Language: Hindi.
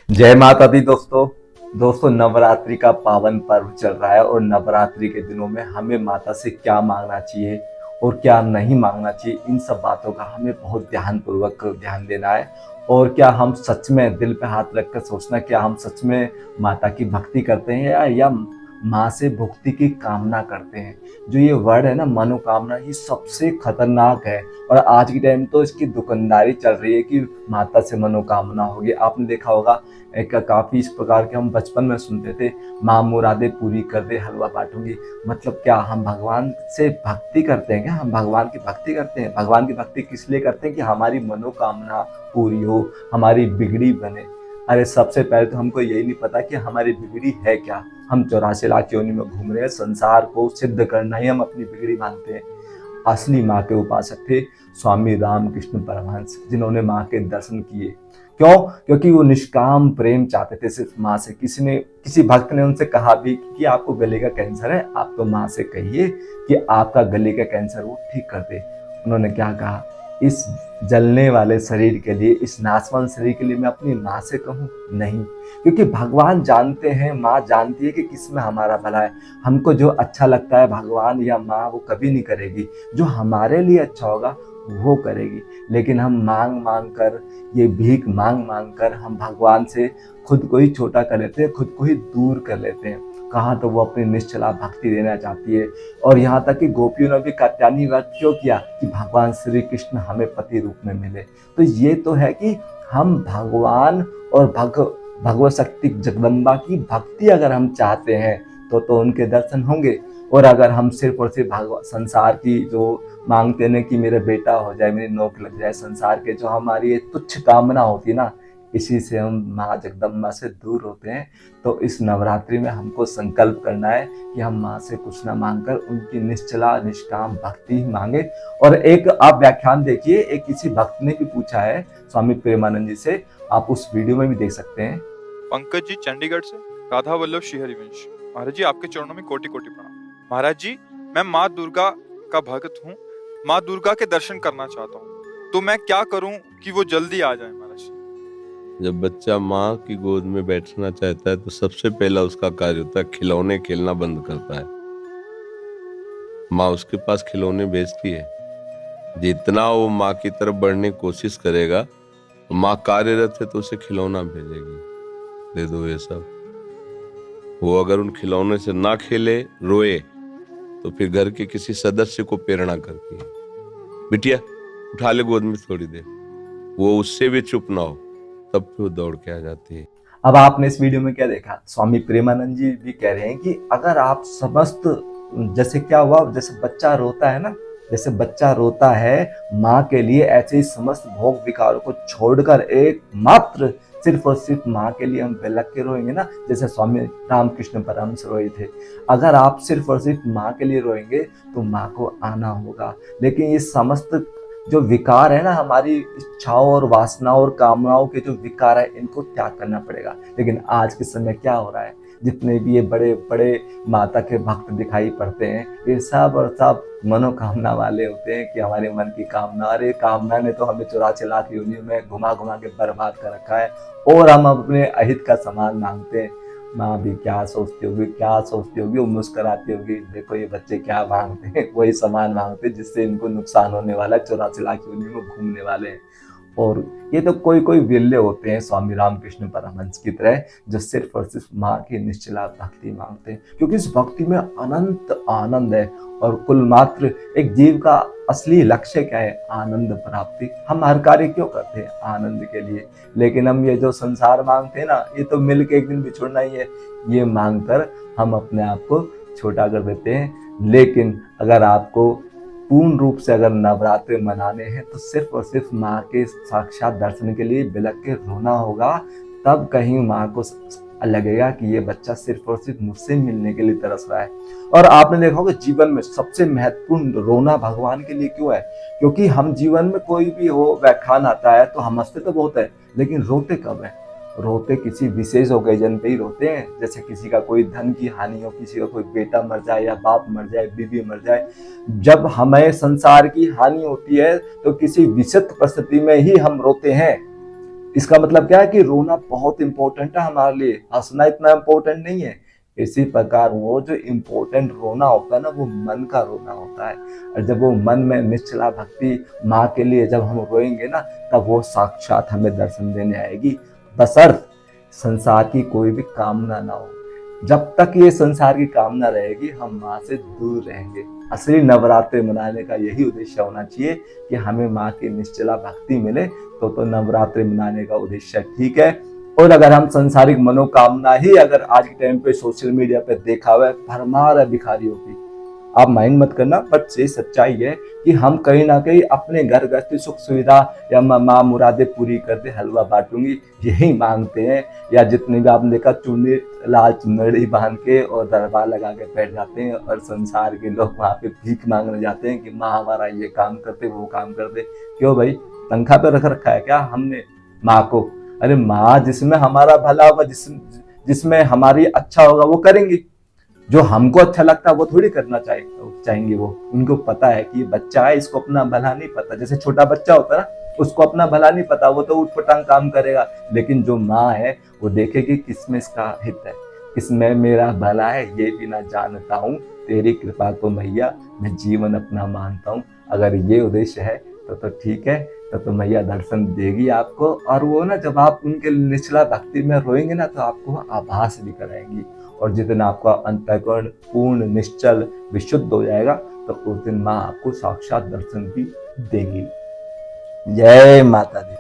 जय माता दी दोस्तों। नवरात्रि का पावन पर्व चल रहा है और नवरात्रि के दिनों में हमें माता से क्या मांगना चाहिए और क्या नहीं मांगना चाहिए, इन सब बातों का हमें बहुत ध्यानपूर्वक ध्यान देना है। और क्या हम सच में दिल पे हाथ रखकर सोचना, क्या हम सच में माता की भक्ति करते हैं या माँ से भुक्ति की कामना करते हैं। जो ये वर्ड है ना, मनोकामना, ये सबसे खतरनाक है। और आज के टाइम तो इसकी दुकानदारी चल रही है कि माता से मनोकामना होगी। आपने देखा होगा एक काफी इस प्रकार के हम बचपन में सुनते थे, माँ मुरादे पूरी कर दे हलवा बांटूंगी। मतलब क्या हम भगवान से भक्ति करते हैं? क्या हम भगवान की भक्ति करते हैं? भगवान की भक्ति किस लिए करते हैं? कि हमारी मनोकामना पूरी हो, हमारी बिगड़ी बने। अरे सबसे पहले तो हमको यही नहीं पता कि हमारी बिगड़ी है क्या। हम 84 लाख योनि में घूम रहे हैं, संसार को सिद्ध करना ही हम अपनी बिगड़ी मानते हैं। असली माँ के उपासक थे स्वामी रामकृष्ण परमहंस, जिन्होंने माँ के दर्शन किए। क्यों? क्योंकि वो निष्काम प्रेम चाहते थे सिर्फ माँ से। किसी भक्त ने उनसे कहा भी कि आपको गले का कैंसर है, आप तो माँ से कहिए कि आपका गले का कैंसर वो ठीक कर दे। उन्होंने क्या कहा, इस जलने वाले शरीर के लिए, इस नाशवान शरीर के लिए मैं अपनी माँ से कहूँ? नहीं, क्योंकि भगवान जानते हैं, माँ जानती है कि किसमें हमारा भला है। हमको जो अच्छा लगता है भगवान या माँ वो कभी नहीं करेगी, जो हमारे लिए अच्छा होगा वो करेगी। लेकिन हम मांग मांग कर, ये भीख मांग मांग कर हम भगवान से खुद को ही छोटा कर लेते हैं, खुद को ही दूर कर लेते हैं। कहाँ तो वो अपनी निश्चला भक्ति देना चाहती है। और यहाँ तक कि गोपियों ने भी कात्यायनी व्रत क्यों किया कि भगवान श्री कृष्ण हमें पति रूप में मिले। तो ये तो है कि हम भगवान और भगवत शक्ति जगदम्बा की भक्ति अगर हम चाहते हैं तो उनके दर्शन होंगे। और अगर हम सिर्फ और सिर्फ संसार की जो मांगते हैं कि मेरा बेटा हो जाए, मेरी नौकरी लग जाए, संसार के जो हमारी ये तुच्छ कामना होती है ना, इसी से हम माँ जगदम्बा से दूर होते हैं। तो इस नवरात्रि में हमको संकल्प करना है कि हम माँ से कुछ ना मांगकर उनकी निश्चला निष्काम भक्ति ही मांगे। और एक आप व्याख्यान देखिए, एक किसी भक्त ने भी पूछा है स्वामी प्रेमानंद जी से, आप उस वीडियो में भी देख सकते हैं। पंकज जी चंडीगढ़ से, राधा वल्लभ श्री हरिवंश। महाराज जी आपके चरणों में कोटि कोटि प्रणाम। महाराज जी मैं माँ दुर्गा का भक्त हूँ, माँ दुर्गा के दर्शन करना चाहता हूँ, तो मैं क्या करूँ कि वो जल्दी आ जाए? महाराज जी, जब बच्चा माँ की गोद में बैठना चाहता है तो सबसे पहला उसका कार्य होता है खिलौने खेलना बंद करता है। माँ उसके पास खिलौने भेजती है, जितना वो माँ की तरफ बढ़ने की कोशिश करेगा, माँ कार्यरत है तो उसे खिलौना भेजेगी, दे दो ये सब। वो अगर उन खिलौने से ना खेले, रोए, तो फिर घर के किसी सदस्य को प्रेरणा करती है, बिटिया उठा ले गोद में थोड़ी देर। वो उससे भी चुप ना हो तब फिर वो दौड़ के आ जाती है। अब आपने इस वीडियो में क्या देखा, स्वामी प्रेमानंद जी भी कह रहे हैं कि अगर आप समस्त, जैसे क्या हुआ, जैसे बच्चा रोता है ना, जैसे बच्चा रोता है माँ के लिए, ऐसे ही समस्त भोग विकारों को छोड़कर एक मात्र सिर्फ और सिर्फ माँ के लिए हम बिलख के रोएंगे ना, जैसे स्वामी रामकृष्ण परमहंस रोए थे। अगर आप सिर्फ और सिर्फ माँ के लिए रोएंगे तो माँ को आना होगा। लेकिन ये समस्त जो विकार है ना, हमारी इच्छाओं और वासनाओं और कामनाओं के जो विकार है, इनको त्याग करना पड़ेगा। लेकिन आज के समय क्या हो रहा है, जितने भी ये बड़े बड़े माता के भक्त दिखाई पड़ते हैं, ये सब और सब मनोकामना वाले होते हैं कि हमारे मन की कामना। अरे कामना ने तो हमें 84 लाख योनियों में घुमा घुमा के बर्बाद कर रखा है, और हम अपने अहित का सामान मांगते हैं। माँ भी क्या सोचती होगी, क्या सोचती होगी, वो मुस्कुराती होगी, देखो ये बच्चे क्या मांगते हैं, वही सामान मांगते हैं जिससे इनको नुकसान होने वाला है, 84 लाख योनि में घूमने वाले हैं। और ये तो कोई कोई विरले होते हैं स्वामी रामकृष्ण परमहंस की तरह, जो सिर्फ और सिर्फ माँ की निश्चला भक्ति मांगते हैं, क्योंकि इस भक्ति में अनंत आनंद है। और कुल मात्र एक जीव का असली लक्ष्य क्या है? आनंद प्राप्ति। हम हर कार्य क्यों करते हैं? आनंद के लिए। लेकिन हम ये जो संसार मांगते हैं ना, ये तो मिल के एक दिन बिछुड़ना ही है, ये मांग कर हम अपने आप को छोटा कर देते हैं। लेकिन अगर आपको पूर्ण रूप से अगर नवरात्रि मनाने हैं तो सिर्फ और सिर्फ माँ के साक्षात दर्शन के लिए बिलख के रोना होगा, तब कहीं माँ को लगेगा कि ये बच्चा सिर्फ और सिर्फ मुझसे मिलने के लिए तरस रहा है। और आपने देखा होगा जीवन में सबसे महत्वपूर्ण रोना भगवान के लिए क्यों है? क्योंकि हम जीवन में कोई भी हो व्याख्यान आता है तो हम हंसते तो बहुत है, लेकिन रोते कब है? रोते किसी विशेष ओकेजन पे ही रोते हैं, जैसे किसी का कोई धन की हानि हो, किसी का कोई बेटा मर जाए या बाप मर जाए, बीवी मर जाए। जब हमें संसार की हानि होती है तो किसी विचित्र परिस्थिति में ही हम रोते हैं। इसका मतलब क्या है कि रोना बहुत इंपॉर्टेंट है हमारे लिए, हंसना इतना इंपॉर्टेंट नहीं है। इसी प्रकार वो जो इम्पोर्टेंट रोना होता है ना, वो मन का रोना होता है। और जब वो मन में निश्चला भक्ति माँ के लिए जब हम रोएंगे ना, तब वो साक्षात हमें दर्शन देने आएगी, बशर्त संसार की कोई भी कामना ना हो। जब तक ये संसार की कामना रहेगी, हम माँ से दूर रहेंगे। असली नवरात्रि मनाने का यही उद्देश्य होना चाहिए कि हमें माँ की निश्चला भक्ति मिले, तो नवरात्रि मनाने का उद्देश्य ठीक है। और अगर हम संसारिक मनोकामना ही अगर आज के टाइम पे सोशल मीडिया पे देखा हुआ है, भरमार है भिखारियों की, आप माइंड मत करना, बट ये सच्चाई है कि हम कहीं ना कहीं अपने घर गृहस्थी सुख सुविधा या माँ मुरादे पूरी कर दे, हलवा बांटूंगी, यही मांगते हैं। या जितने भी आपने देखा चुन्नी लाल चुनरी बांध के और दरबार लगा के बैठ जाते हैं, और संसार के लोग वहां पे भीख मांगने जाते हैं कि माँ हमारा ये काम करते वो काम करते। क्यों भाई, तनख्वाह पे रख रखा है क्या हमने माँ को? अरे माँ जिसमें हमारा भला होगा, जिसमें हमारी अच्छा होगा वो करेंगी। जो हमको अच्छा लगता है वो थोड़ी करना चाहेंगे वो। उनको पता है कि बच्चा है, इसको अपना भला नहीं पता। जैसे छोटा बच्चा होता है ना, उसको अपना भला नहीं पता, वो तो उठपटांग काम करेगा। लेकिन जो माँ है वो देखेगी किसमें इसका हित है, किसमें मेरा भला है, ये भी ना जानता हूँ। तेरी कृपा को मैया मैं जीवन अपना मानता हूँ। अगर ये उद्देश्य है तो ठीक है, तो मैया दर्शन देगी आपको। और वो ना, जब आप उनके निचला भक्ति में रोएंगे ना, तो आपको आभास भी कराएंगी। और जिस दिन आपका अंतःकरण पूर्ण निश्चल विशुद्ध हो जाएगा, तो उस दिन माँ आपको साक्षात दर्शन भी देगी। जय माता दी।